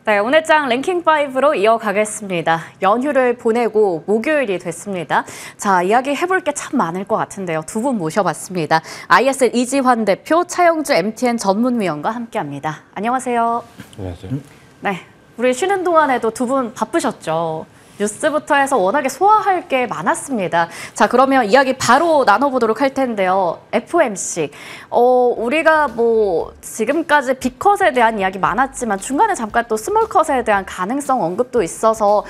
네, 오늘 장 랭킹5로 이어가겠습니다. 연휴를 보내고 목요일이 됐습니다. 자, 이야기 해볼 게 참 많을 것 같은데요. 두 분 모셔봤습니다. ISL 이지환 대표, 차영주 MTN 전문위원과 함께합니다. 안녕하세요. 안녕하세요. 네, 우리 쉬는 동안에도 두 분 바쁘셨죠? 뉴스부터 해서 워낙에 소화할 게 많았습니다. 자, 그러면 이야기 바로 나눠보도록 할 텐데요. FOMC. 우리가 뭐 지금까지 빅컷에 대한 이야기 많았지만 중간에 잠깐 또 스몰컷에 대한 가능성 언급도 있어서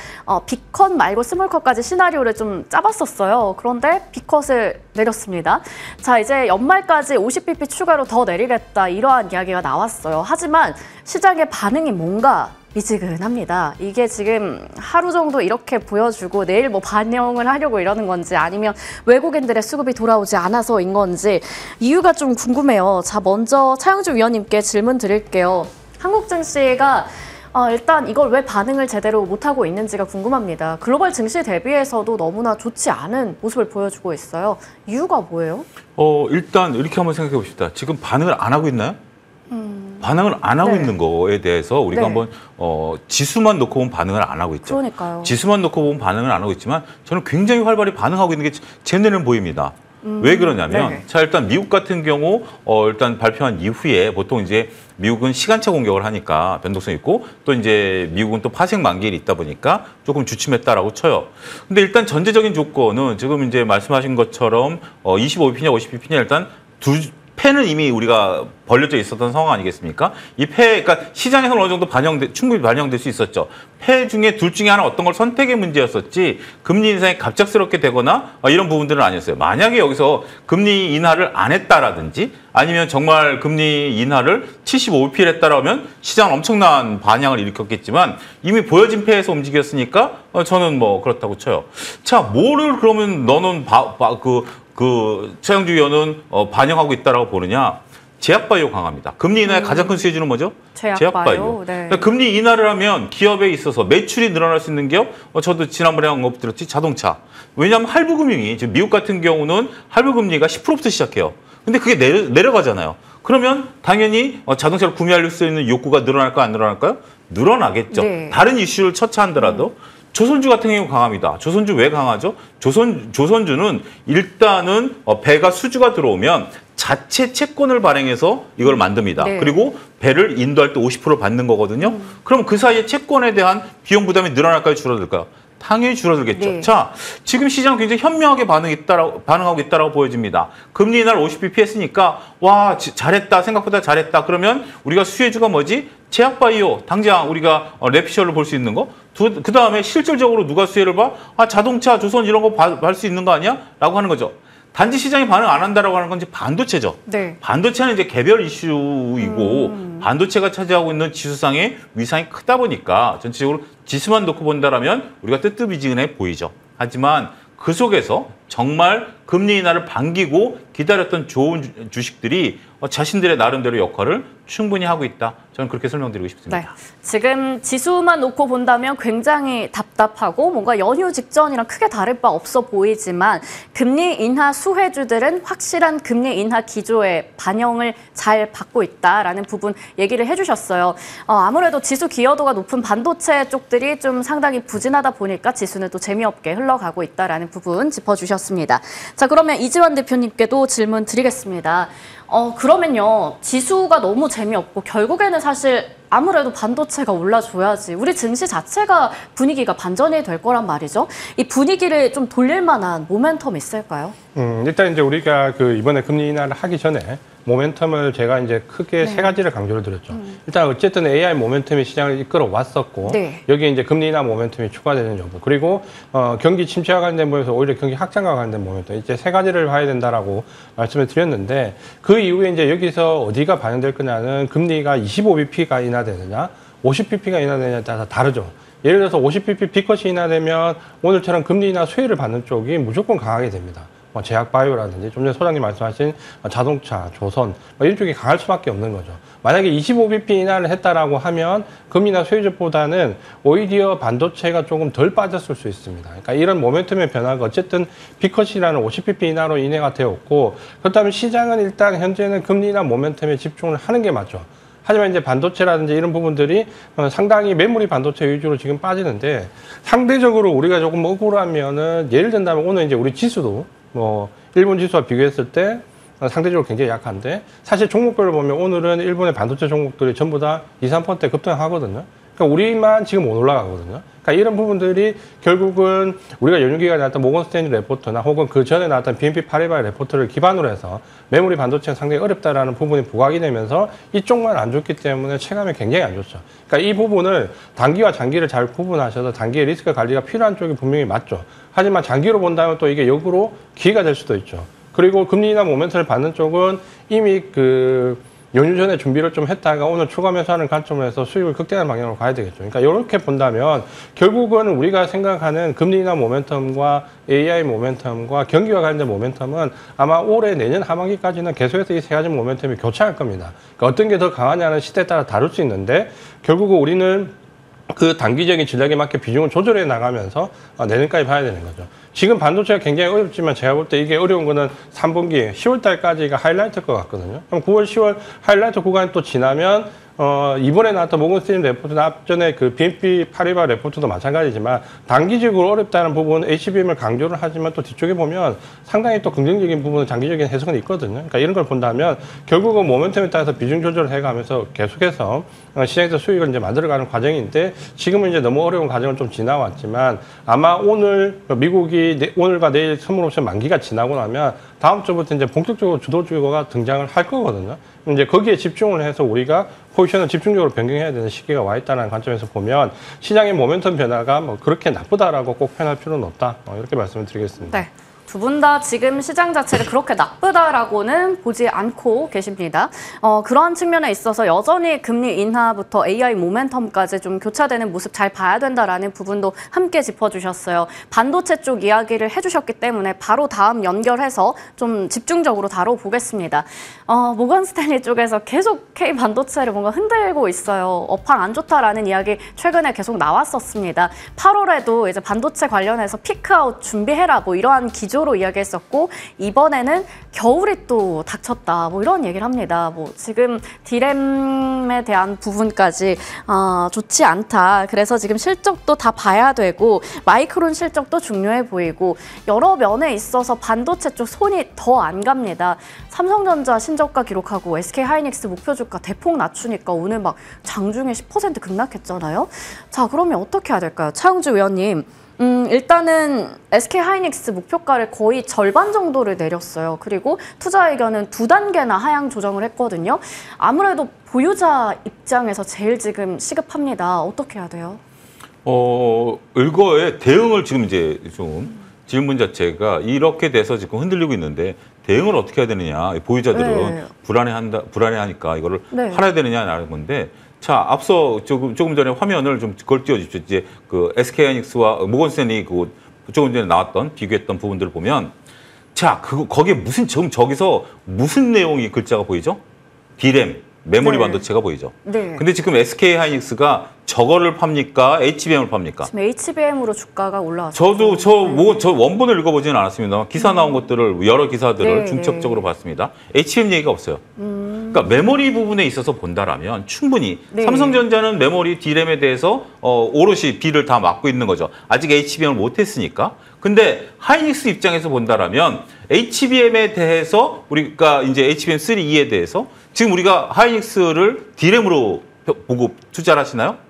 빅컷 말고 스몰컷까지 시나리오를 좀 짜봤었어요. 그런데 빅컷을 내렸습니다. 자, 이제 연말까지 50bp 추가로 더 내리겠다 이러한 이야기가 나왔어요. 하지만 시장의 반응이 뭔가 미지근합니다. 이게 지금 하루 정도 이렇게 보여주고 내일 뭐 반영을 하려고 이러는 건지 아니면 외국인들의 수급이 돌아오지 않아서인 건지 이유가 좀 궁금해요. 자, 먼저 차영주 위원님께 질문 드릴게요. 한국 증시가 일단 이걸 왜 반응을 제대로 못하고 있는지가 궁금합니다. 글로벌 증시 대비해서도 너무나 좋지 않은 모습을 보여주고 있어요. 이유가 뭐예요? 일단 이렇게 한번 생각해 봅시다. 지금 반응을 안 하고 있나요? 반응을 안 하고 있는 거에 대해서 우리가 한번 지수만 놓고 보면 반응을 안 하고 있죠. 그러니까요. 지수만 놓고 보면 반응을 안 하고 있지만 저는 굉장히 활발히 반응하고 있는 게 제 눈에는 보입니다. 왜 그러냐면 자, 일단 미국 같은 경우 일단 발표한 이후에 보통 이제 미국은 시간차 공격을 하니까 변동성이 있고 또 이제 미국은 또 파생 만기일이 있다 보니까 조금 주춤했다라고 쳐요. 근데 일단 전제적인 조건은 지금 이제 말씀하신 것처럼 25bp냐 50bp냐 일단 패는 이미 우리가 벌려져 있었던 상황 아니겠습니까? 이 패, 그러니까 시장에서는 어느 정도 충분히 반영될 수 있었죠. 패 중에 둘 중에 하나 어떤 걸 선택의 문제였었지 금리 인상이 갑작스럽게 되거나 이런 부분들은 아니었어요. 만약에 여기서 금리 인하를 안 했다라든지 아니면 정말 금리 인하를 75bp를 했다라면 시장은 엄청난 반향을 일으켰겠지만 이미 보여진 패에서 움직였으니까 저는 뭐 그렇다고 쳐요. 자, 뭐를 그러면 너는 차영주 위원은 반영하고 있다라고 보느냐? 제약바이오 강합니다. 금리 인하의 가장 큰 수혜주는 뭐죠? 제약바이오. 네. 그러니까 금리 인하를 하면 기업에 있어서 매출이 늘어날 수 있는 기업, 저도 지난번에 언급드렸지, 자동차. 왜냐하면 할부금융이, 지금 미국 같은 경우는 할부금리가 10%부터 시작해요. 근데 그게 내려가잖아요. 그러면 당연히 자동차를 구매할 수 있는 욕구가 늘어날까요? 안 늘어날까요? 늘어나겠죠. 네. 다른 이슈를 처차한더라도. 조선주 같은 경우 강합니다. 조선주 왜 강하죠? 조선주는 일단은 배가 수주가 들어오면 자체 채권을 발행해서 이걸 만듭니다. 네. 그리고 배를 인도할 때 50% 받는 거거든요. 그럼 그 사이에 채권에 대한 비용 부담이 늘어날까요? 줄어들까요? 당연히 줄어들겠죠. 네. 자, 지금 시장은 굉장히 현명하게 반응하고 있다고 보여집니다. 금리 인하를 50bp 했으니까 와, 잘했다, 생각보다 잘했다. 그러면 우리가 수혜주가 뭐지? 제약바이오, 당장 우리가 랩시얼로 볼 수 있는 거. 그 다음에 실질적으로 누가 수혜를 봐? 자동차, 조선 이런 거 받을 수 있는 거 아니야? 라고 하는 거죠. 단지 시장이 반응 안 한다라고 하는 건 이제 반도체죠. 네. 반도체는 이제 개별 이슈이고 반도체가 차지하고 있는 지수상의 위상이 크다 보니까 전체적으로 지수만 놓고 본다라면 우리가 뜨뜻미지근해 보이죠. 하지만 그 속에서 정말 금리 인하를 반기고 기다렸던 좋은 주식들이 자신들의 나름대로 역할을 충분히 하고 있다. 저는 그렇게 설명드리고 싶습니다. 네. 지금 지수만 놓고 본다면 굉장히 답답하고 뭔가 연휴 직전이랑 크게 다를 바 없어 보이지만 금리 인하 수혜주들은 확실한 금리 인하 기조에 반영을 잘 받고 있다라는 부분 얘기를 해주셨어요. 아무래도 지수 기여도가 높은 반도체 쪽들이 좀 상당히 부진하다 보니까 지수는 또 재미없게 흘러가고 있다라는 부분 짚어주셨습니다. 자, 그러면 이지환 대표님께도 질문 드리겠습니다. 그러면요, 지수가 너무 재미없고 결국에는 사실 아무래도 반도체가 올라줘야지 우리 증시 자체가 분위기가 반전이 될 거란 말이죠. 이 분위기를 좀 돌릴 만한 모멘텀이 있을까요? 일단 이제 우리가 이번에 금리 인하를 하기 전에 모멘텀을 제가 이제 크게 세 가지를 강조를 드렸죠. 일단 어쨌든 AI 모멘텀이 시장을 이끌어 왔었고 여기에 이제 금리 인하 모멘텀이 추가되는 여부, 그리고 경기 침체와 관련된 부분에서 오히려 경기 확장과 관련된 모멘텀, 이제 세 가지를 봐야 된다라고 말씀을 드렸는데 그 이후에 이제 여기서 어디가 반영될 거냐는 금리가 25bp가 인하되느냐 50bp가 인하되느냐에 따라 다르죠. 예를 들어서 50bp 빅컷이 인하되면 오늘처럼 금리 인하 수혜를 받는 쪽이 무조건 강하게 됩니다. 제약바이오라든지 좀 전에 소장님 말씀하신 자동차, 조선 이런 쪽이 강할 수밖에 없는 거죠. 만약에 25bp 인하를 했다라고 하면 금리 인하 수혜주보다는 오히려 반도체가 조금 덜 빠졌을 수 있습니다. 그러니까 이런 모멘텀의 변화가 어쨌든 빅컷이라는 50bp 인하로 인해가 되었고, 그렇다면 시장은 일단 현재는 금리 인하 모멘텀에 집중을 하는 게 맞죠. 하지만 이제 반도체라든지 이런 부분들이 상당히 메모리 반도체 위주로 지금 빠지는데 상대적으로 우리가 조금 억울하면은 예를 든다면 오늘 이제 우리 지수도 뭐 일본 지수와 비교했을 때 상대적으로 굉장히 약한데 사실 종목별로 보면 오늘은 일본의 반도체 종목들이 전부 다 2, 3%대 급등하거든요. 그러니까 우리만 지금 못 올라가거든요. 그러니까 이런 부분들이 결국은 우리가 연휴기간에 나왔던 모건스탠리 레포트나 혹은 그 전에 나왔던 BNP 파리바 레포트를 기반으로 해서 메모리 반도체가 상당히 어렵다라는 부분이 부각이 되면서 이쪽만 안 좋기 때문에 체감이 굉장히 안 좋죠. 그러니까 이 부분을 단기와 장기를 잘 구분하셔서 단기의 리스크 관리가 필요한 쪽이 분명히 맞죠. 하지만 장기로 본다면 또 이게 역으로 기회가 될 수도 있죠. 그리고 금리나 모멘트를 받는 쪽은 이미 연휴 전에 준비를 좀 했다가 오늘 추가 매수하는 관점으로 해서 수익을 극대화하는 방향으로 가야 되겠죠. 그러니까 이렇게 본다면 결국은 우리가 생각하는 금리나 모멘텀과 AI 모멘텀과 경기와 관련된 모멘텀은 아마 올해 내년 하반기까지는 계속해서 이 세 가지 모멘텀이 교차할 겁니다. 그러니까 어떤 게 더 강하냐는 시대에 따라 다를 수 있는데 결국은 우리는 그 단기적인 전략에 맞게 비중을 조절해 나가면서 내년까지 봐야 되는 거죠. 지금 반도체가 굉장히 어렵지만 제가 볼 때 이게 어려운 거는 3분기 10월 달까지가 하이라이트일 것 같거든요. 그럼 9월, 10월 하이라이트 구간이 또 지나면 이번에 나왔던 모건스탠리 레포트나 앞전에 그 BNP 파리바 레포트도 마찬가지지만 단기적으로 어렵다는 부분은 HBM을 강조를 하지만 또 뒤쪽에 보면 상당히 또 긍정적인 부분은 장기적인 해석은 있거든요. 그러니까 이런 걸 본다면 결국은 모멘텀에 따라서 비중 조절을 해가면서 계속해서 시장에서 수익을 이제 만들어가는 과정인데 지금은 이제 너무 어려운 과정을 좀 지나왔지만 아마 오늘 미국이 오늘과 내일 선물 옵션 만기가 지나고 나면 다음 주부터 이제 본격적으로 주도주가 등장을 할 거거든요. 이제 거기에 집중을 해서 우리가 포지션을 집중적으로 변경해야 되는 시기가 와 있다는 관점에서 보면 시장의 모멘텀 변화가 뭐 그렇게 나쁘다라고 꼭 표현할 필요는 없다. 이렇게 말씀을 드리겠습니다. 네. 두 분 다 지금 시장 자체를 그렇게 나쁘다라고는 보지 않고 계십니다. 그런 측면에 있어서 여전히 금리 인하부터 AI 모멘텀까지 좀 교차되는 모습 잘 봐야 된다라는 부분도 함께 짚어주셨어요. 반도체 쪽 이야기를 해주셨기 때문에 바로 다음 연결해서 좀 집중적으로 다뤄보겠습니다. 모건스탠리 쪽에서 계속 K 반도체를 뭔가 흔들고 있어요. 업황 안 좋다라는 이야기 최근에 계속 나왔었습니다. 8월에도 이제 반도체 관련해서 피크아웃 준비해라 뭐 이러한 기조로 이야기했었고 이번에는 겨울이 또 닥쳤다 뭐 이런 얘기를 합니다. 뭐 지금 디램에 대한 부분까지 좋지 않다. 그래서 지금 실적도 다 봐야 되고 마이크론 실적도 중요해 보이고 여러 면에 있어서 반도체 쪽 손이 더 안 갑니다. 삼성전자 신저가 기록하고 SK하이닉스 목표 주가 대폭 낮추니까 오늘 막 장중에 10% 급락했잖아요. 자, 그러면 어떻게 해야 될까요? 차영주 의원님. 일단은 SK하이닉스 목표가를 거의 절반 정도를 내렸어요. 그리고 투자 의견은 2단계나 하향 조정을 했거든요. 아무래도 보유자 입장에서 제일 지금 시급합니다. 어떻게 해야 돼요? 이거에 대응을 지금 이제 좀 질문 자체가 이렇게 돼서 지금 흔들리고 있는데 대응을 어떻게 해야 되느냐. 보유자들은 네. 불안해하니까 이거를 네. 팔아야 되느냐라는 건데 자, 앞서 조금 전에 화면을 좀 그걸 띄워주십시오. 이제 그 SK하이닉스와 모건스탠리 그 조금 전에 나왔던 비교했던 부분들을 보면 자, 거기에 지금 저기서 무슨 내용이 글자가 보이죠? D램, 메모리 네. 반도체가 보이죠. 네. 근데 지금 SK하이닉스가 저거를 팝니까? HBM을 팝니까? 지금 HBM으로 주가가 올라왔어요. 저도 저 원본을 읽어보지는 않았습니다. 기사 나온 것들을 여러 기사들을 네, 중첩적으로 봤습니다. HBM 얘기가 없어요. 그러니까 메모리 부분에 있어서 본다라면 충분히 네. 삼성전자는 메모리 D램에 대해서 오롯이 B를 다 맡고 있는 거죠. 아직 HBM을 못했으니까. 근데 하이닉스 입장에서 본다라면 HBM에 대해서 우리가 이제 HBM3E에 대해서 지금 우리가 하이닉스를 D램으로 보고 투자를 하시나요?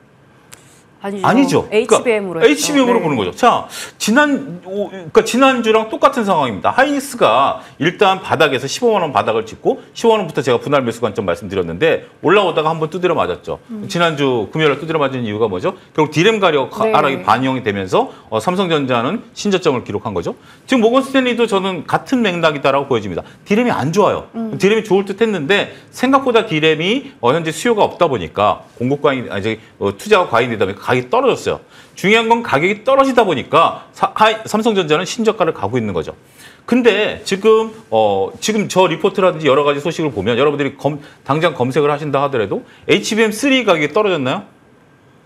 아니죠. HBM으로 그러니까 HBM으로 네. 보는 거죠. 자, 지난주랑 똑같은 상황입니다. 하이닉스가 일단 바닥에서 15만 원 바닥을 찍고 15만 원부터 제가 분할 매수 관점 말씀드렸는데 올라오다가 한번 두드려 맞았죠. 지난주 금요일에 두드려 맞은 이유가 뭐죠? 결국 D램 가격 네. 하락이 반영이 되면서 삼성전자는 신저점을 기록한 거죠. 지금 모건스탠리도 저는 같은 맥락이다라고 보여집니다. D램이 안 좋아요. D램이 좋을 듯 했는데 생각보다 D램이 현재 수요가 없다 보니까 공급 과잉, 투자가 과잉되다 보니까 가격이 떨어졌어요. 중요한 건 가격이 떨어지다 보니까 삼성전자는 신저가를 가고 있는 거죠. 근데 지금 저 리포트라든지 여러 가지 소식을 보면 여러분들이 당장 검색을 하신다 하더라도 HBM3 가격이 떨어졌나요?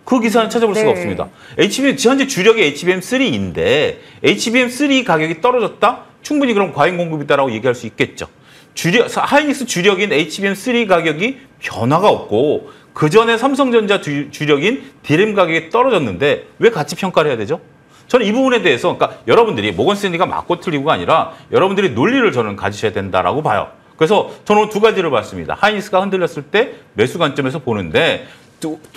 그 기사는 찾아볼 수가 없습니다. 현재 주력이 HBM3인데 HBM3 가격이 떨어졌다? 충분히 그럼 과잉 공급이다라고 얘기할 수 있겠죠. 하이닉스 주력인 HBM3 가격이 변화가 없고 그 전에 삼성전자 주력인 DRAM 가격이 떨어졌는데 왜 같이 평가를 해야 되죠? 저는 이 부분에 대해서 그러니까 여러분들이 모건스탠리가 맞고 틀리고가 아니라 여러분들이 논리를 저는 가지셔야 된다라고 봐요. 그래서 저는 두 가지를 봤습니다. 하이닉스가 흔들렸을 때 매수 관점에서 보는데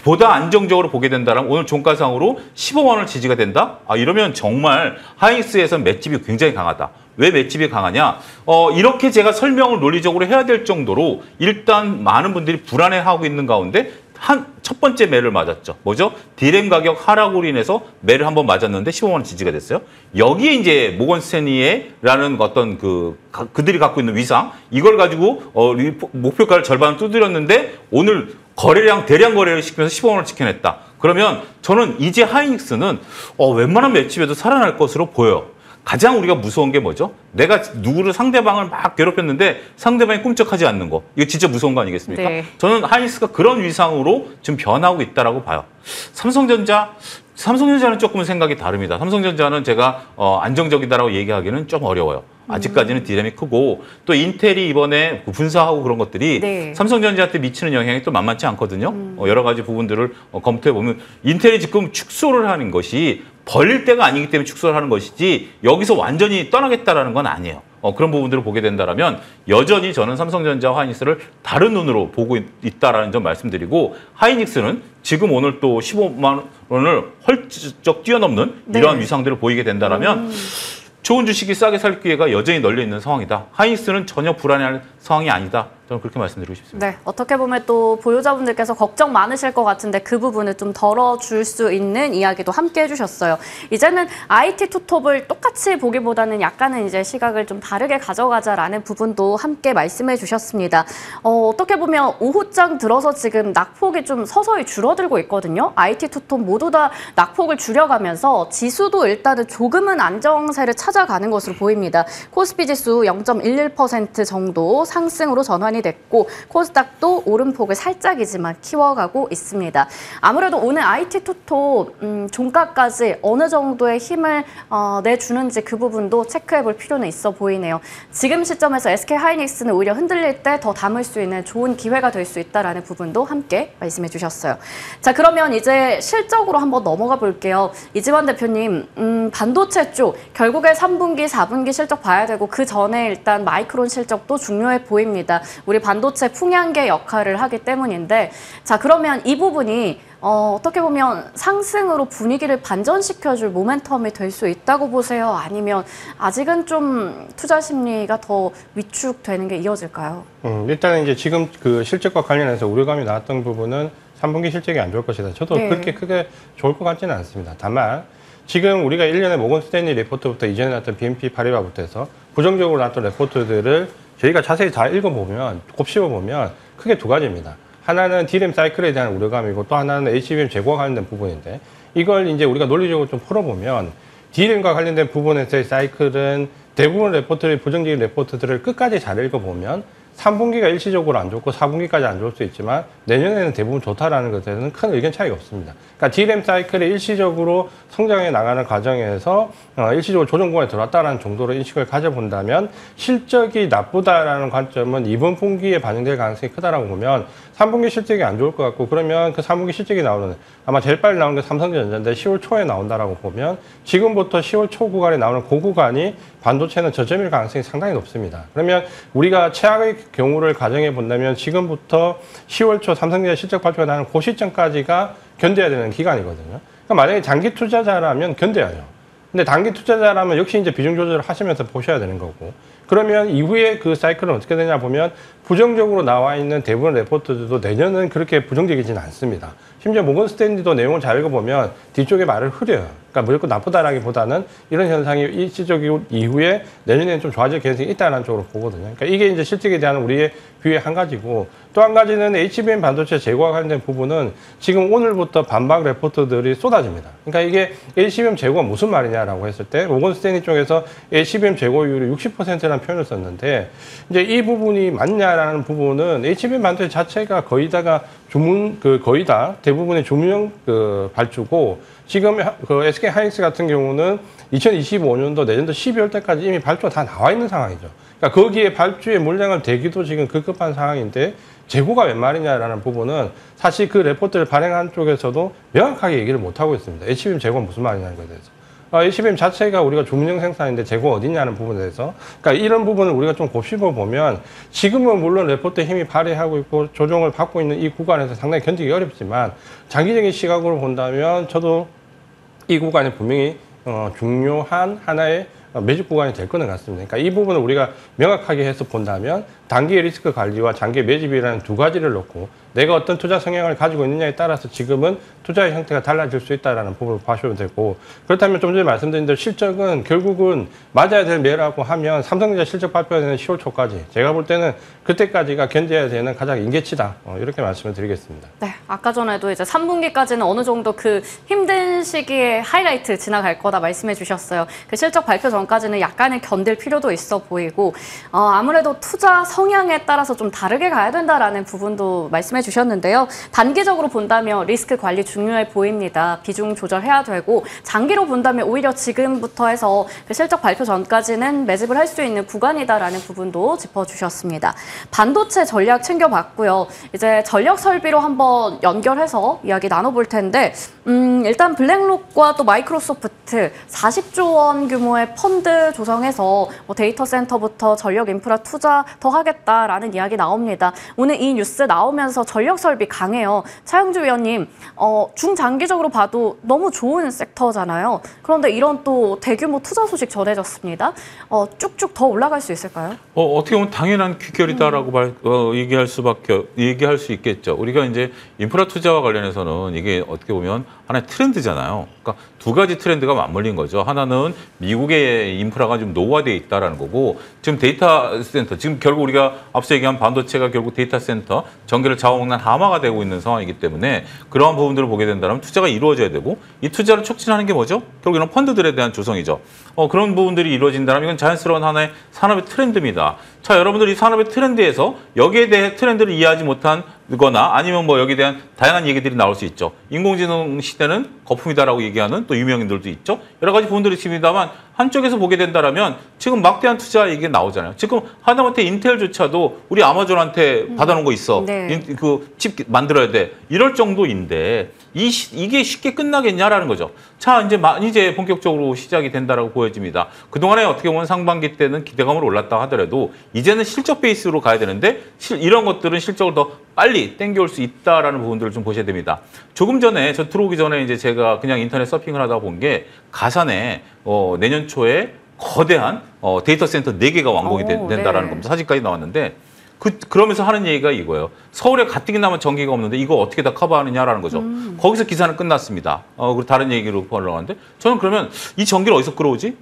보다 안정적으로 보게 된다면 오늘 종가상으로 15만 원 지지가 된다? 이러면 정말 하이닉스에서는 맷집이 굉장히 강하다. 왜 맷집이 강하냐? 이렇게 제가 설명을 논리적으로 해야 될 정도로 일단 많은 분들이 불안해하고 있는 가운데 첫 번째 매를 맞았죠. 뭐죠? DRAM 가격 하락으로 인해서 매를 한번 맞았는데 15만 원 지지가 됐어요. 여기에 이제 모건 스탠리라는 어떤 그들이 갖고 있는 위상 이걸 가지고 목표가를 절반을 두드렸는데 오늘 대량 거래를 시키면서 15만 원을 지켜냈다. 그러면 저는 이제 하이닉스는 웬만한 맷집에도 살아날 것으로 보여요. 가장 우리가 무서운 게 뭐죠? 내가 상대방을 막 괴롭혔는데 상대방이 꿈쩍하지 않는 거. 이거 진짜 무서운 거 아니겠습니까? 네. 저는 하이닉스가 그런 위상으로 지금 변하고 있다라고 봐요. 삼성전자는 조금 생각이 다릅니다. 삼성전자는 제가 안정적이다라고 얘기하기는 좀 어려워요. 아직까지는 디램이 크고 또 인텔이 이번에 분사하고 그런 것들이 네. 삼성전자한테 미치는 영향이 또 만만치 않거든요. 여러 가지 부분들을 검토해 보면 인텔이 지금 축소를 하는 것이 벌릴 때가 아니기 때문에 축소를 하는 것이지 여기서 완전히 떠나겠다라는 건 아니에요. 그런 부분들을 보게 된다면 여전히 저는 삼성전자와 하이닉스를 다른 눈으로 보고 있다라는 점 말씀드리고 하이닉스는 지금 오늘 또 15만 원을 헐쩍 뛰어넘는 이러한 네. 위상들을 보이게 된다면 좋은 주식이 싸게 살 기회가 여전히 널려 있는 상황이다. 하이닉스는 전혀 불안해할 상황이 아니다. 저는 그렇게 말씀드리고 싶습니다. 네, 어떻게 보면 또 보유자분들께서 걱정 많으실 것 같은데 그 부분을 좀 덜어줄 수 있는 이야기도 함께 해주셨어요. 이제는 IT 투톱을 똑같이 보기보다는 약간은 이제 시각을 좀 다르게 가져가자라는 부분도 함께 말씀해 주셨습니다. 어떻게 보면 오후장 들어서 지금 낙폭이 좀 서서히 줄어들고 있거든요. IT 투톱 모두 다 낙폭을 줄여가면서 지수도 일단은 조금은 안정세를 찾아가는 것으로 보입니다. 코스피 지수 0.11% 정도 상승으로 전환이 됐고 코스닥도 오름폭을 살짝이지만 키워가고 있습니다. 아무래도 오늘 IT 투톱 종가까지 어느 정도의 힘을 내주는지 그 부분도 체크해볼 필요는 있어 보이네요. 지금 시점에서 SK하이닉스는 오히려 흔들릴 때 더 담을 수 있는 좋은 기회가 될 수 있다는 부분도 함께 말씀해 주셨어요. 자, 그러면 이제 실적으로 한번 넘어가 볼게요. 이지환 대표님, 반도체 쪽 결국에 3분기, 4분기 실적 봐야 되고 그 전에 일단 마이크론 실적도 중요해 보입니다. 우리 반도체 풍향계 역할을 하기 때문인데 자, 그러면 이 부분이 어떻게 보면 상승으로 분위기를 반전시켜줄 모멘텀이 될 수 있다고 보세요? 아니면 아직은 좀 투자 심리가 더 위축되는 게 이어질까요? 일단은 이제 지금 그 실적과 관련해서 우려감이 나왔던 부분은 3분기 실적이 안 좋을 것이다. 저도 네. 그렇게 크게 좋을 것 같지는 않습니다. 다만 지금 우리가 1년에 모건 스탠리 레포트부터 이전에 나왔던 BNP 파리바부터 해서 부정적으로 나왔던 레포트들을 저희가 자세히 다 읽어보면, 곱씹어보면 크게 두 가지입니다. 하나는 DRAM 사이클에 대한 우려감이고 또 하나는 HBM 재고와 관련된 부분인데 이걸 이제 우리가 논리적으로 좀 풀어보면 DRAM과 관련된 부분에서의 사이클은 대부분 레포트를, 부정적인 레포트들을 끝까지 잘 읽어보면 3분기가 일시적으로 안 좋고 4분기까지 안 좋을 수 있지만 내년에는 대부분 좋다라는 것에는 큰 의견 차이가 없습니다. 그러니까 DRAM 사이클이 일시적으로 성장해 나가는 과정에서 일시적으로 조정 구간에 들어왔다는 정도로 인식을 가져본다면 실적이 나쁘다라는 관점은 이번 분기에 반영될 가능성이 크다라고 보면 3분기 실적이 안 좋을 것 같고 그러면 그 3분기 실적이 나오는 아마 제일 빨리 나오는 게 삼성전자인데 10월 초에 나온다라고 보면 지금부터 10월 초 구간에 나오는 그 구간이 반도체는 저점일 가능성이 상당히 높습니다. 그러면 우리가 최악의 경우를 가정해 본다면 지금부터 10월 초 삼성전자 실적 발표가 나는 그 시점까지가 견뎌야 되는 기간이거든요. 그러니까 만약에 장기 투자자라면 견뎌야죠. 근데 단기 투자자라면 역시 이제 비중 조절을 하시면서 보셔야 되는 거고. 그러면 이후에 그 사이클은 어떻게 되냐 보면 부정적으로 나와 있는 대부분 레포트들도 내년은 그렇게 부정적이지는 않습니다. 심지어 모건 스탠리도 내용을 잘 읽어보면 뒤쪽에 말을 흐려요. 그러니까 무조건 나쁘다라기보다는 이런 현상이 일시적이고 이후에 내년에는 좀 좋아질 가능성이 있다는 쪽으로 보거든요. 그러니까 이게 이제 실적에 대한 우리의 뷰의 한 가지고 또 한 가지는 HBM 반도체 재고와 관련된 부분은 지금 오늘부터 반박 레포트들이 쏟아집니다. 그러니까 이게 HBM 재고가 무슨 말이냐라고 했을 때 모건 스탠리 쪽에서 HBM 재고율이 60%라는 표현을 썼는데 이제 이 부분이 맞냐라는 부분은 HBM 반도체 자체가 거의 다가 거의 다 대부분의 조민영 그 발주고 지금 그 SK 하이닉스 같은 경우는 2025년도 내년도 12월 때까지 이미 발주가 다 나와 있는 상황이죠. 그러니까 거기에 발주의 물량을 대기도 지금 급급한 상황인데 재고가 웬 말이냐라는 부분은 사실 그 레포트를 발행한 쪽에서도 명확하게 얘기를 못 하고 있습니다. HBM 재고가 무슨 말이냐는 것에 대해서. HBM 자체가 우리가 조민영 생산인데 재고 어디냐는 부분에 대해서 그러니까 이런 부분을 우리가 좀 곱씹어 보면 지금은 물론 레포트에 힘이 발휘하고 있고 조정을 받고 있는 이 구간에서 상당히 견디기 어렵지만 장기적인 시각으로 본다면 저도 이 구간이 분명히 중요한 하나의 매집 구간이 될 거는 같습니다. 그러니까 이 부분을 우리가 명확하게 해서 본다면 단기의 리스크 관리와 장기의 매집이라는 두 가지를 놓고 내가 어떤 투자 성향을 가지고 있느냐에 따라서 지금은 투자의 형태가 달라질 수 있다는 부분을 봐주셔도 되고 그렇다면 좀 전에 말씀드린 대로 실적은 결국은 맞아야 될 매라고 하면 삼성전자 실적 발표되는 10월 초까지 제가 볼 때는 그때까지가 견뎌야 되는 가장 임계치다 이렇게 말씀을 드리겠습니다. 네, 아까 전에도 이제 3분기까지는 어느 정도 그 힘든 시기에 하이라이트 지나갈 거다 말씀해 주셨어요. 그 실적 발표 전까지는 약간의 견딜 필요도 있어 보이고 아무래도 투자 성향에 따라서 좀 다르게 가야 된다라는 부분도 말씀해 주셨는데요. 단기적으로 본다면 리스크 관리 중요해 보입니다. 비중 조절해야 되고 장기로 본다면 오히려 지금부터 해서 그 실적 발표 전까지는 매집을 할 수 있는 구간이다라는 부분도 짚어주셨습니다. 반도체 전략 챙겨봤고요. 이제 전력 설비로 한번 연결해서 이야기 나눠볼 텐데 일단 블랙록과 또 마이크로소프트 40조 원 규모의 펀드 조성해서 데이터 센터부터 전력 인프라 투자 더 하겠다라는 이야기 나옵니다. 오늘 이 뉴스 나오면서 전력 설비 강해요. 차영주 위원님, 중장기적으로 봐도 너무 좋은 섹터잖아요. 그런데 이런 또 대규모 투자 소식 전해졌습니다. 쭉쭉 더 올라갈 수 있을까요? 어떻게 보면 당연한 귀결이다라고 얘기할 수 있겠죠. 우리가 이제 인프라 투자와 관련해서는 이게 어떻게 보면 하나의 트렌드잖아요. 그러니까 두 가지 트렌드가 맞물린 거죠. 하나는 미국의 인프라가 좀 노후화되어 있다라는 거고 지금 데이터 센터, 지금 결국 우리가 앞서 얘기한 반도체가 결국 데이터 센터, 전기를 잡아먹는 하마가 되고 있는 상황이기 때문에 그러한 부분들을 보게 된다면 투자가 이루어져야 되고 이 투자를 촉진하는 게 뭐죠? 결국 이런 펀드들에 대한 조성이죠. 그런 부분들이 이루어진다면 이건 자연스러운 하나의 산업의 트렌드입니다. 자, 여러분들 이 산업의 트렌드에서 여기에 대해 트렌드를 이해하지 못한 거나 아니면 뭐 여기에 대한 다양한 얘기들이 나올 수 있죠. 인공지능 시대는 거품이다라고 얘기하는 또 유명인들도 있죠. 여러 가지 부분들이 있습니다만 한쪽에서 보게 된다면 지금 막대한 투자 얘기가 나오잖아요. 지금 하다못해 인텔조차도 우리 아마존한테 받아놓은 거 있어. 네. 그 칩 만들어야 돼. 이럴 정도인데 이게 쉽게 끝나겠냐라는 거죠. 자, 이제 본격적으로 시작이 된다라고 보여집니다. 그동안에 어떻게 보면 상반기 때는 기대감으로 올랐다 하더라도 이제는 실적 베이스로 가야 되는데 이런 것들은 실적을 더 빨리 땡겨올 수 있다라는 부분들을 좀 보셔야 됩니다. 조금 전에 저 들어오기 전에 이제 제가 그냥 인터넷 서핑을 하다 본 게 가산에 내년 초에 거대한 데이터 센터 4개가 완공이 된다라는 겁니다. 사진까지 나왔는데 그러면서 하는 얘기가 이거예요. 서울에 가뜩이 남은 전기가 없는데 이거 어떻게 다 커버하느냐라는 거죠. 거기서 기사는 끝났습니다. 그리고 다른 얘기로 올라가는데 저는 그러면 이 전기를 어디서 끌어오지?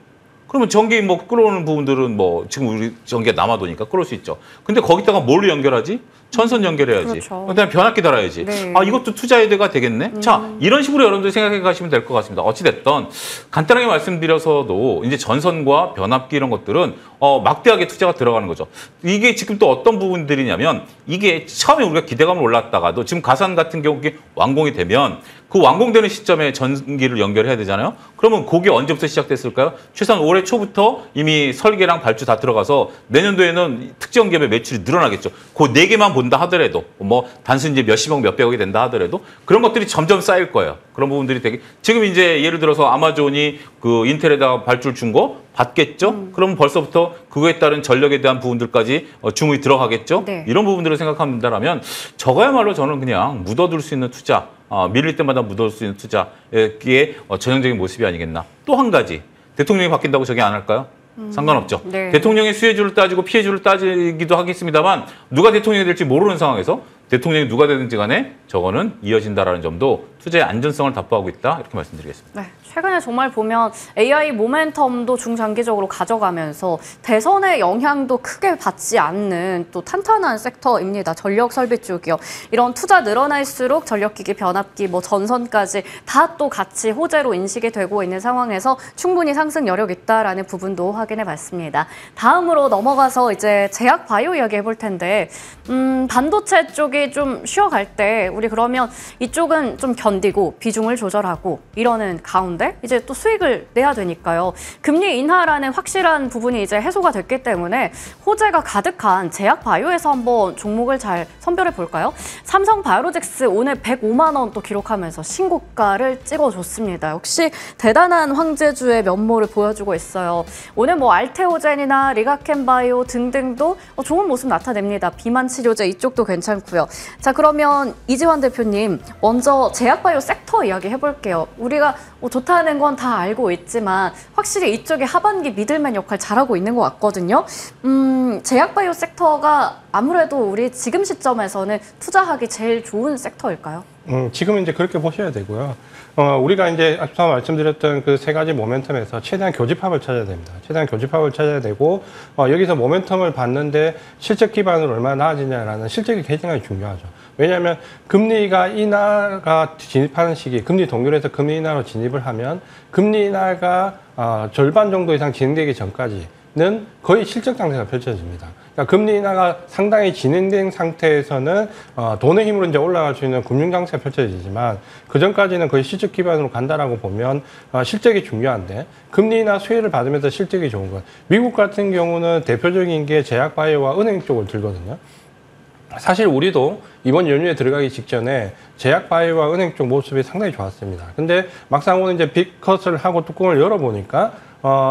그러면 전기 뭐 끌어오는 부분들은 뭐 지금 우리 전기가 남아도니까 끌어올 수 있죠. 근데 거기다가 뭘로 연결하지? 전선 연결해야지. 그렇죠. 그다음에 변압기 달아야지. 네. 이것도 투자의 대가 되겠네. 자, 이런 식으로 여러분들 생각해 가시면 될 것 같습니다. 어찌됐든 간단하게 말씀드려서도 이제 전선과 변압기 이런 것들은 막대하게 투자가 들어가는 거죠. 이게 지금 또 어떤 부분들이냐면 이게 처음에 우리가 기대감을 올랐다가도 지금 가산 같은 경우에 완공이 되면 그 완공되는 시점에 전기를 연결해야 되잖아요. 그러면 그게 언제부터 시작됐을까요? 최소한 올해 초부터 이미 설계랑 발주 다 들어가서 내년도에는 특정 기업의 매출이 늘어나겠죠. 그 4개만 본다 하더라도 뭐 단순히 이제 몇십억 몇백억이 된다 하더라도 그런 것들이 점점 쌓일 거예요. 그런 부분들이 되게 지금 이제 예를 들어서 아마존이 그 인텔에다가 발주를 준 거 받겠죠? 그럼 벌써부터 그거에 따른 전력에 대한 부분들까지 주문이 들어가겠죠? 네. 이런 부분들을 생각한다면 저거야말로 저는 그냥 묻어둘 수 있는 투자, 밀릴 때마다 묻어둘 수 있는 투자의 전형적인 모습이 아니겠나. 또 한 가지, 대통령이 바뀐다고 저게 안 할까요? 상관없죠. 네. 대통령의 수혜주를 따지고 피해주를 따지기도 하겠습니다만 누가 대통령이 될지 모르는 상황에서 대통령이 누가 되든지 간에 저거는 이어진다라는 점도 투자의 안전성을 답보하고 있다. 이렇게 말씀드리겠습니다. 네, 최근에 정말 보면 AI 모멘텀도 중장기적으로 가져가면서 대선의 영향도 크게 받지 않는 또 탄탄한 섹터입니다. 전력 설비 쪽이요. 이런 투자 늘어날수록 전력기기, 변압기, 뭐 전선까지 다 또 같이 호재로 인식이 되고 있는 상황에서 충분히 상승 여력 있다라는 부분도 확인해 봤습니다. 다음으로 넘어가서 이제 제약 바이오 이야기 해볼 텐데 반도체 쪽이 좀 쉬어갈 때 우리 그러면 이쪽은 좀 견디고 비중을 조절하고 이러는 가운데 이제 또 수익을 내야 되니까요. 금리 인하라는 확실한 부분이 이제 해소가 됐기 때문에 호재가 가득한 제약 바이오에서 한번 종목을 잘 선별해 볼까요? 삼성 바이오로직스 오늘 105만 원 또 기록하면서 신고가를 찍어줬습니다. 역시 대단한 황제주의 면모를 보여주고 있어요. 오늘 뭐 알테오젠이나 리가켄바이오 등등도 좋은 모습 나타냅니다. 비만 치료제 이쪽도 괜찮고요. 자, 그러면 이지환 대표님 먼저 제약바이오 섹터 이야기 해볼게요. 우리가 좋다는 건 다 알고 있지만 확실히 이쪽에 하반기 미들맨 역할 잘하고 있는 것 같거든요. 제약바이오 섹터가 아무래도 우리 지금 시점에서는 투자하기 제일 좋은 섹터일까요? 지금은 이제 그렇게 보셔야 되고요. 우리가 이제 앞서 말씀드렸던 그 세 가지 모멘텀에서 최대한 교집합을 찾아야 됩니다. 최대한 교집합을 찾아야 되고, 여기서 모멘텀을 받는데 실적 기반으로 얼마나 나아지냐라는 실적이 굉장히 중요하죠. 왜냐하면 금리가 인하가 진입하는 시기, 금리 동결해서 금리 인하로 진입을 하면 금리 인하가 절반 정도 이상 진행되기 전까지는 거의 실적 상태가 펼쳐집니다. 그러니까 금리 인하가 상당히 진행된 상태에서는 돈의 힘으로 이제 올라갈 수 있는 금융 장세가 펼쳐지지만 그 전까지는 거의 실적 기반으로 간다라고 보면 실적이 중요한데 금리 인하 수혜를 받으면서 실적이 좋은 것. 미국 같은 경우는 대표적인 게 제약바이오와 은행 쪽을 들거든요. 사실 우리도 이번 연휴에 들어가기 직전에 제약바이오와 은행 쪽 모습이 상당히 좋았습니다. 근데 막상 오늘 이제 빅컷을 하고 뚜껑을 열어보니까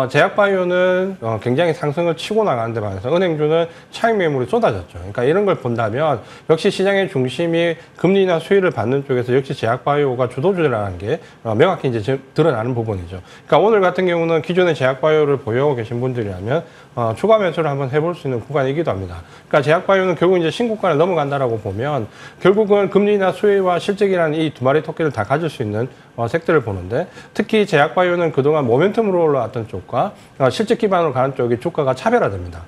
제약바이오는 굉장히 상승을 치고 나가는데 반해서 은행주는 차익 매물이 쏟아졌죠. 그러니까 이런 걸 본다면 역시 시장의 중심이 금리나 수혜를 받는 쪽에서 역시 제약바이오가 주도주라는 게 명확히 이제 드러나는 부분이죠. 그러니까 오늘 같은 경우는 기존의 제약바이오를 보유하고 계신 분들이라면 추가 매수를 한번 해볼 수 있는 구간이기도 합니다. 그러니까 제약바이오는 결국 이제 신고가를 넘어간다라고 보면 결국은 금리나 수혜와 실적이라는 이 두 마리 토끼를 다 가질 수 있는 섹터를 보는데 특히 제약바이오는 그동안 모멘텀으로 올라왔던 쪽과 실적 기반으로 가는 쪽이 주가가 차별화됩니다.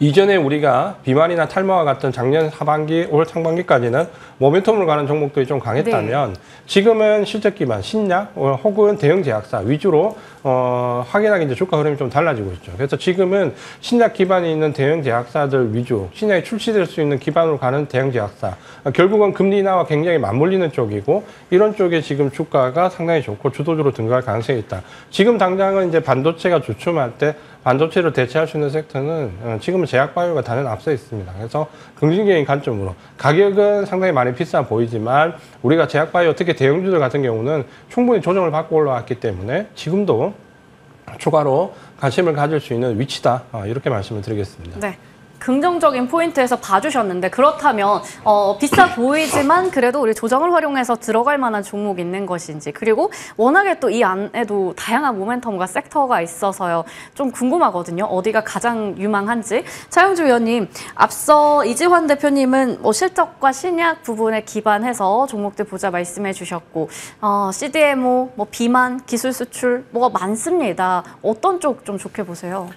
이전에 우리가 비만이나 탈모와 같은 작년 하반기, 올 상반기까지는 모멘텀으로 가는 종목들이 좀 강했다면 지금은 실적 기반, 신약 혹은 대형 제약사 위주로 확연하게 이제 주가 흐름이 좀 달라지고 있죠. 그래서 지금은 신약 기반이 있는 대형 제약사들 위주, 신약이 출시될 수 있는 기반으로 가는 대형 제약사, 결국은 금리 인하와 굉장히 맞물리는 쪽이고 이런 쪽에 지금 주가가 상당히 좋고 주도주로 등극할 가능성이 있다. 지금 당장은 이제 반도체가 주춤할 때 반도체를 대체할 수 있는 섹터는 지금은 제약바이오가 단연 앞서 있습니다. 그래서 긍정적인 관점으로 가격은 상당히 많이 비싸 보이지만 우리가 제약바이오 특히 대형주들 같은 경우는 충분히 조정을 받고 올라왔기 때문에 지금도 추가로 관심을 가질 수 있는 위치다. 이렇게 말씀을 드리겠습니다. 네. 긍정적인 포인트에서 봐주셨는데 그렇다면 비싸 보이지만 그래도 우리 조정을 활용해서 들어갈 만한 종목 있는 것인지 그리고 워낙에 또 이 안에도 다양한 모멘텀과 섹터가 있어서요. 좀 궁금하거든요. 어디가 가장 유망한지. 차영주 위원님, 앞서 이지환 대표님은 뭐 실적과 신약 부분에 기반해서 종목들 보자 말씀해 주셨고 CDMO, 뭐 비만, 기술 수출 뭐가 많습니다. 어떤 쪽 좀 좋게 보세요?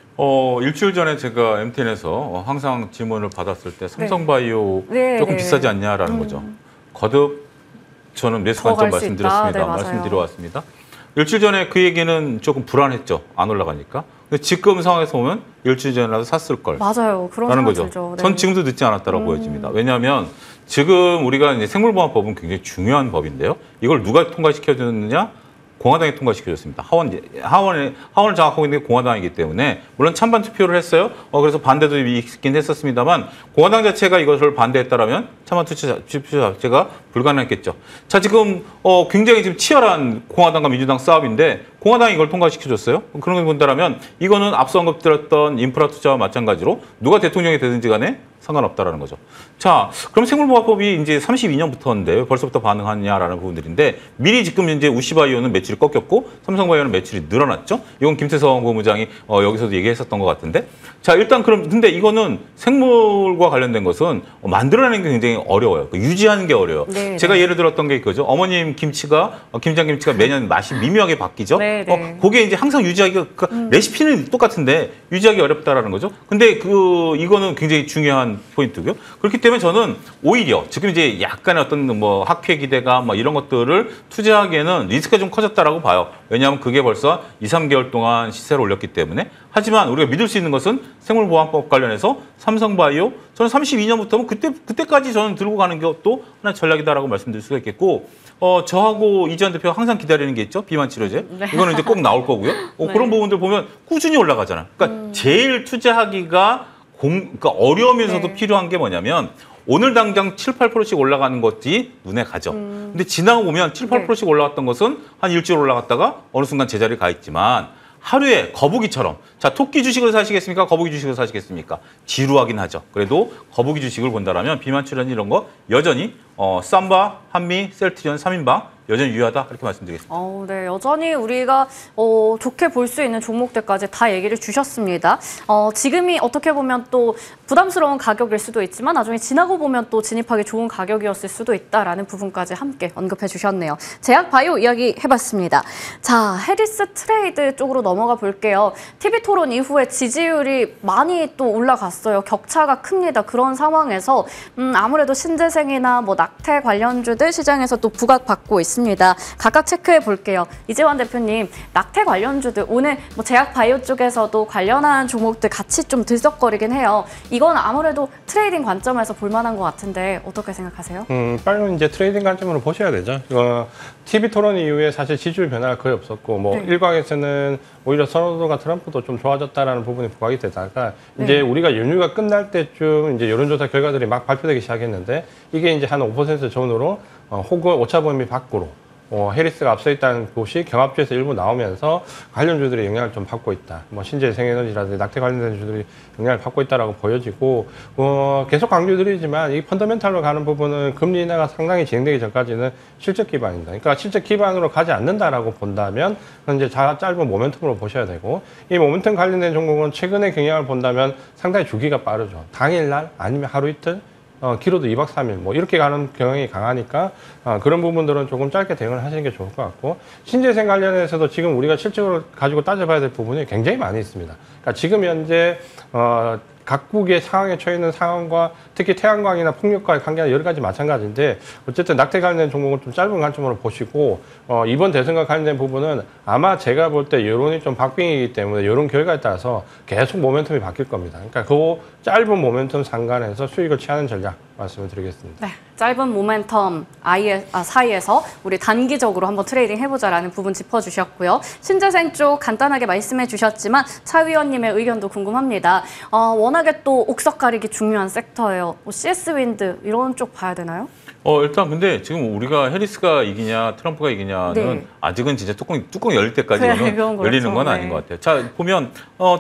일주일 전에 제가 MTN에서 항상 질문을 받았을 때 삼성바이오 조금 비싸지 않냐라는 거죠. 거듭 저는 매수 관점 말씀드렸습니다. 네, 말씀드려 왔습니다. 일주일 전에 그 얘기는 조금 불안했죠. 안 올라가니까. 근데 지금 상황에서 보면 일주일 전이라도 샀을 걸. 맞아요. 그런 생각 들죠. 전 지금도 늦지 않았다고 보여집니다. 왜냐하면 지금 우리가 이제 생물보안법은 굉장히 중요한 법인데요. 이걸 누가 통과시켜줬느냐? 공화당이 통과시켜줬습니다. 하원을 장악하고 있는 게 공화당이기 때문에 물론 찬반 투표를 했어요. 그래서 반대도 있긴 했었습니다만 공화당 자체가 이것을 반대했다라면 찬반 투표 자체가 불가능했겠죠. 자, 지금 굉장히 지금 치열한 공화당과 민주당 싸움인데 공화당이 이걸 통과시켜줬어요. 그런 걸 본다라면 이거는 앞서 언급드렸던 인프라 투자와 마찬가지로 누가 대통령이 되든지 간에 상관없다라는 거죠. 자, 그럼 생물보호법이 이제 32년부터인데 왜 벌써부터 반응하냐라는 부분들인데 미리 지금 이제 우시바이오는 매출이 꺾였고 삼성바이오는 매출이 늘어났죠. 이건 김태성 고무장이 여기서도 얘기했었던 것 같은데. 자, 일단 그럼 근데 이거는 생물과 관련된 것은 만들어내는 게 굉장히 어려워요. 유지하는 게 어려워요. 네, 제가 네. 예를 들었던 게 이거죠. 어머님 김치가 김장김치가 매년 맛이 미묘하게 바뀌죠. 네, 네. 그게 이제 항상 유지하기가 레시피는 똑같은데 유지하기 어렵다라는 거죠. 근데 이거는 굉장히 중요한 포인트고요. 그렇기 때문에 저는 오히려 지금 이제 약간의 어떤 뭐 학회 기대감 뭐 이런 것들을 투자하기에는 리스크가 좀 커졌다라고 봐요. 왜냐하면 그게 벌써 2, 3개월 동안 시세를 올렸기 때문에. 하지만 우리가 믿을 수 있는 것은 생물보안법 관련해서 삼성바이오 저는 32년부터는 그때까지 저는 들고 가는 것도 하나의 전략이다라고 말씀드릴 수가 있겠고 저하고 이지한 대표가 항상 기다리는 게 있죠. 비만 치료제. 네. 이거는 이제 꼭 나올 거고요. 네. 그런 부분들 보면 꾸준히 올라가잖아요. 그러니까 제일 투자하기가 그러니까 어려우면서도 네. 필요한 게 뭐냐면 오늘 당장 7, 8%씩 올라가는 것이 눈에 가죠. 근데 지나고 보면 7, 8%씩 올라갔던 것은 한 일주일 올라갔다가 어느 순간 제자리에 가 있지만 하루에 거북이처럼 자 토끼 주식을 사시겠습니까? 거북이 주식을 사시겠습니까? 지루하긴 하죠. 그래도 거북이 주식을 본다라면 비만 출연 이런 거 여전히 삼바, 한미, 셀트리온 3인방 여전히 유효하다 이렇게 말씀드리겠습니다. 네, 여전히 우리가 좋게 볼 수 있는 종목들까지 다 얘기를 주셨습니다. 지금이 어떻게 보면 또 부담스러운 가격일 수도 있지만 나중에 지나고 보면 또 진입하기 좋은 가격이었을 수도 있다라는 부분까지 함께 언급해 주셨네요. 제약바이오 이야기 해봤습니다. 자, 해리스 트레이드 쪽으로 넘어가 볼게요. TV 토론 이후에 지지율이 많이 또 올라갔어요. 격차가 큽니다. 그런 상황에서 아무래도 신재생이나 뭐 낙태 관련주들 시장에서 또 부각받고 있습니다. 각각 체크해 볼게요. 이재환 대표님, 낙태 관련주들 오늘 뭐 제약바이오 쪽에서도 관련한 종목들 같이 좀 들썩거리긴 해요. 이건 아무래도 트레이딩 관점에서 볼만한 것 같은데 어떻게 생각하세요? 빨리 이제 트레이딩 관점으로 보셔야 되죠. TV 토론 이후에 사실 지지율 변화가 거의 없었고, 뭐 네. 일각에서는 오히려 선호도가 트럼프도 좀 좋아졌다라는 부분이 부각이 되다가 이제 우리가 연휴가 끝날 때쯤 이제 여론조사 결과들이 막 발표되기 시작했는데 이게 이제 한 5% 전후로 혹은 오차범위 밖으로 해리스가 앞서 있다는 곳이 경합주에서 일부 나오면서 관련주들이 영향을 좀 받고 있다. 뭐 신재생에너지라든지 낙태 관련된 주들이 영향을 받고 있다라고 보여지고 계속 강조드리지만 이 펀더멘탈로 가는 부분은 금리 인하가 상당히 진행되기 전까지는 실적 기반입니다. 그러니까 실적 기반으로 가지 않는다라고 본다면 이제 짧은 모멘텀으로 보셔야 되고 이 모멘텀 관련된 종목은 최근의 경향을 본다면 상당히 주기가 빠르죠. 당일날 아니면 하루 이틀 길어도 2박 3일 뭐 이렇게 가는 경향이 강하니까 그런 부분들은 조금 짧게 대응을 하시는 게 좋을 것 같고 신재생 관련해서도 지금 우리가 실적으로 가지고 따져봐야 될 부분이 굉장히 많이 있습니다. 그러니까 지금 현재 각국의 상황에 처해 있는 상황과 특히 태양광이나 풍력과의 관계나 여러 가지 마찬가지인데 어쨌든 낙태 관련된 종목은 좀 짧은 관점으로 보시고 이번 대선과 관련된 부분은 아마 제가 볼 때 여론이 좀 박빙이기 때문에 여론 결과에 따라서 계속 모멘텀이 바뀔 겁니다. 그러니까 그 짧은 모멘텀 상관해서 수익을 취하는 전략 말씀을 드리겠습니다. 네, 짧은 모멘텀 사이에서 우리 단기적으로 한번 트레이딩 해보자라는 부분 짚어주셨고요. 신재생 쪽 간단하게 말씀해 주셨지만 차 위원님의 의견도 궁금합니다. 워낙에 또 옥석 가리기 중요한 섹터예요. 뭐 CS 윈드 이런 쪽 봐야 되나요? 일단 근데 지금 우리가 해리스가 이기냐 트럼프가 이기냐는 네. 아직은 진짜 뚜껑 열릴 때까지 그래, 그건 그렇죠. 열리는 건 아닌 것 같아요. 자, 보면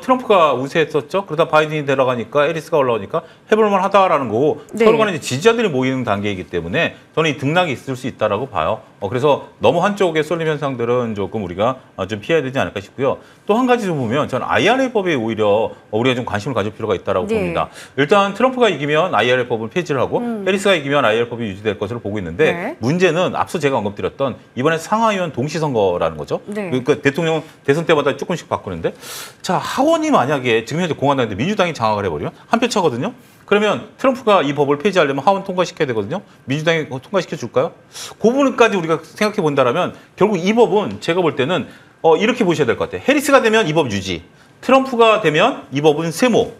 트럼프가 우세했었죠. 그러다 바이든이 내려가니까 해리스가 올라오니까 해볼만 하다라는 거고 네. 서로 간에 이제 지지자들이 모이는 단계이기 때문에 저는 이 등락이 있을 수 있다라고 봐요. 그래서 너무 한쪽에 쏠림 현상들은 조금 우리가 좀 피해야 되지 않을까 싶고요. 또 한 가지 좀 보면 저는 IRA법에 오히려 우리가 좀 관심을 가질 필요가 있다라고 네. 봅니다. 일단 트럼프가 이기면 IRA법을 폐지를 하고 해리스가 이기면 IRA법이 유지될 것으로 보고 있는데 네. 문제는 앞서 제가 언급드렸던 이번에 상하의원 동시선거라는 거죠. 네. 그러니까 대통령 대선 때마다 조금씩 바꾸는데 자 하원이 만약에 지금 현재 공화당인데 민주당이 장악을 해버리면 한 표 차거든요. 그러면 트럼프가 이 법을 폐지하려면 하원 통과시켜야 되거든요. 민주당이 통과시켜 줄까요? 그 부분까지 우리가 생각해 본다라면 결국 이 법은 제가 볼 때는 이렇게 보셔야 될 것 같아요. 해리스가 되면 이 법 유지, 트럼프가 되면 이 법은 세모.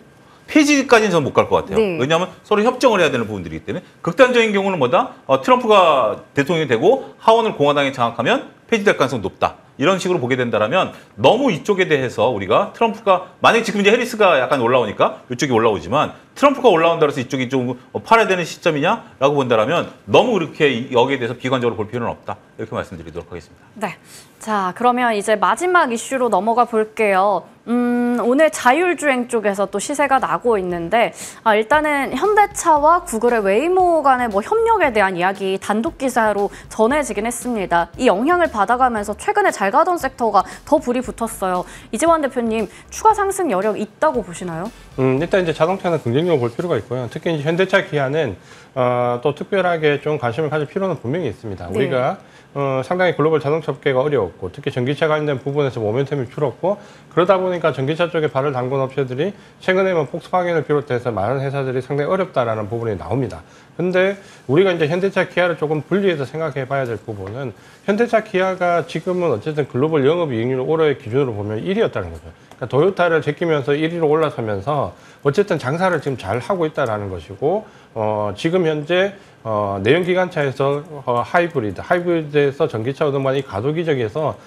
폐지까지는 저는 못 갈 것 같아요. 네. 왜냐하면 서로 협정을 해야 되는 부분들이기 때문에 극단적인 경우는 뭐다? 트럼프가 대통령이 되고 하원을 공화당에 장악하면 폐지될 가능성이 높다. 이런 식으로 보게 된다면 너무 이쪽에 대해서 우리가 트럼프가 만약에 지금 이제 해리스가 약간 올라오니까 이쪽이 올라오지만 트럼프가 올라온다고 해서 이쪽이 좀 팔아야 되는 시점이냐라고 본다면 너무 그렇게 여기에 대해서 비관적으로 볼 필요는 없다. 이렇게 말씀드리도록 하겠습니다. 네. 자, 그러면 이제 마지막 이슈로 넘어가 볼게요. 오늘 자율주행 쪽에서 또 시세가 나고 있는데 일단은 현대차와 구글의 웨이모 간의 뭐 협력에 대한 이야기 단독 기사로 전해지긴 했습니다. 이 영향을 받아가면서 최근에 잘 가던 섹터가 더 불이 붙었어요. 이재환 대표님, 추가 상승 여력 있다고 보시나요? 일단 이제 자동차는 긍정적으로 볼 필요가 있고요. 특히 이제 현대차, 기아는 또 특별하게 좀 관심을 가질 필요는 분명히 있습니다. 네. 우리가 상당히 글로벌 자동차 업계가 어려웠고 특히 전기차 관련된 부분에서 모멘텀이 줄었고 그러다 보니까 전기차 쪽에 발을 담근 업체들이 최근에 뭐 폭스바겐을 비롯해서 많은 회사들이 상당히 어렵다라는 부분이 나옵니다. 근데 우리가 이제 현대차, 기아를 조금 분리해서 생각해 봐야 될 부분은 현대차, 기아가 지금은 어쨌든 글로벌 영업이익률 올해 기준으로 보면 1위였다는 거죠. 그러니까 토요타를 제끼면서 1위로 올라서면서 어쨌든 장사를 지금 잘 하고 있다라는 것이고 지금 현재 내연기관차에서 하이브리드에서 전기차 얻어만 이 가도기적에서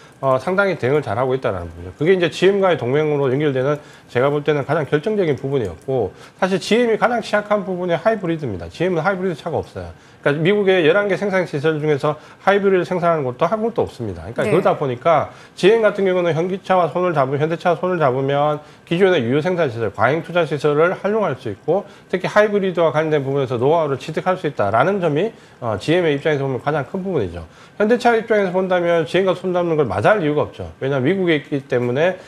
상당히 대응을 잘하고 있다는 부분이죠. 그게 이제 GM과의 동맹으로 연결되는 제가 볼 때는 가장 결정적인 부분이었고 사실 GM이 가장 취약한 부분이 하이브리드입니다. GM은 하이브리드 차가 없어요. 그러니까 미국의 11개 생산 시설 중에서 하이브리드를 생산하는 곳도 한 곳도 없습니다. 그러니까 네. 그러다 보니까 GM 같은 경우는 현대차와 현대차와 손을 잡으면 기존의 유효 생산 시설, 과잉 투자 시설을 활용할 수 있고 특히 하이브리드와 관련된 부분에서 노하우를 취득할 수 있다라는 점이 GM의 입장에서 보면 가장 큰 부분이죠. 현대차 입장에서 본다면 GM과 손 잡는 걸 마다할 이유가 없죠. 왜냐하면 미국에 있기 때문에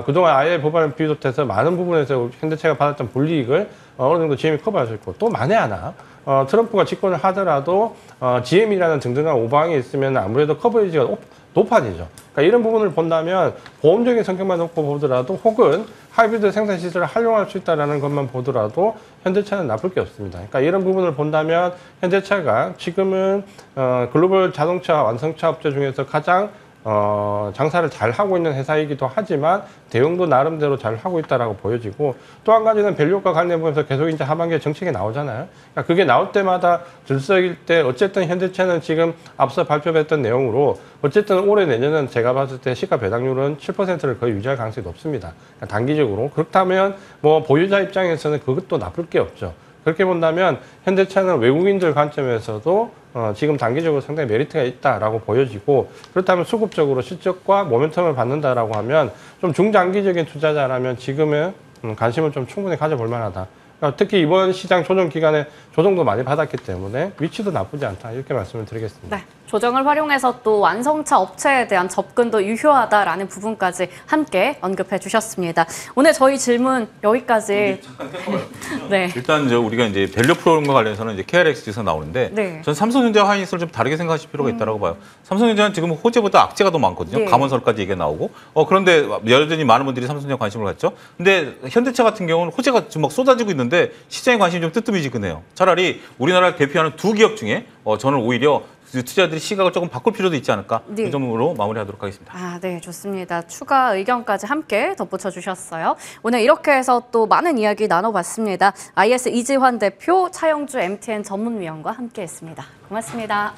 그동안 IR 법안을 비롯해서 많은 부분에서 현대차가 받았던 불이익을 어느 정도 GM이 커버할 수 있고 또 만에 하나 트럼프가 집권을 하더라도 GM이라는 등등한 오방이 있으면 아무래도 커버리지가 높아지죠. 그러니까 이런 부분을 본다면 보험적인 성격만 놓고 보더라도 혹은 하이브리드 생산 시설을 활용할 수 있다는 것만 보더라도 현대차는 나쁠 게 없습니다. 그러니까 이런 부분을 본다면 현대차가 지금은 글로벌 자동차 완성차 업체 중에서 가장 장사를 잘 하고 있는 회사이기도 하지만 대응도 나름대로 잘 하고 있다라고 보여지고 또 한 가지는 밸류과 관련 부분에서 계속 이제 하반기에 정책이 나오잖아요. 그러니까 그게 나올 때마다 들썩일 때 어쨌든 현대차는 지금 앞서 발표했던 내용으로 어쨌든 올해 내년은 제가 봤을 때 시가 배당률은 7%를 거의 유지할 가능성이 높습니다. 그러니까 단기적으로 그렇다면 뭐 보유자 입장에서는 그것도 나쁠 게 없죠. 그렇게 본다면 현대차는 외국인들 관점에서도 지금 단기적으로 상당히 메리트가 있다라고 보여지고 그렇다면 수급적으로 실적과 모멘텀을 받는다라고 하면 좀 중장기적인 투자자라면 지금은 관심을 좀 충분히 가져볼 만하다. 특히 이번 시장 조정 기간에 조정도 많이 받았기 때문에 위치도 나쁘지 않다 이렇게 말씀을 드리겠습니다. 네, 조정을 활용해서 또 완성차 업체에 대한 접근도 유효하다라는 부분까지 함께 언급해 주셨습니다. 오늘 저희 질문 여기까지. 네. 일단 우리가 이제 밸류 프로그램과 관련해서는 이제 KRX에서 나오는데 네. 전 삼성전자 하이닉스를 좀 다르게 생각하실 필요가 있다고 봐요. 삼성전자는 지금 호재보다 악재가 더 많거든요. 네. 감원설까지 얘기가 나오고. 그런데 여전히 많은 분들이 삼성전자 관심을 갖죠. 근데 현대차 같은 경우는 호재가 지금 막 쏟아지고 있는데 시장의 관심이 좀 뜨뜻미지근해요. 차라리 우리나라를 대표하는 두 기업 중에 저는 오히려 투자자들이 시각을 조금 바꿀 필요도 있지 않을까? 네. 그 점으로 마무리하도록 하겠습니다. 네, 좋습니다. 추가 의견까지 함께 덧붙여 주셨어요. 오늘 이렇게 해서 또 많은 이야기 나눠봤습니다. IS 이지환 대표, 차영주 MTN 전문위원과 함께했습니다. 고맙습니다.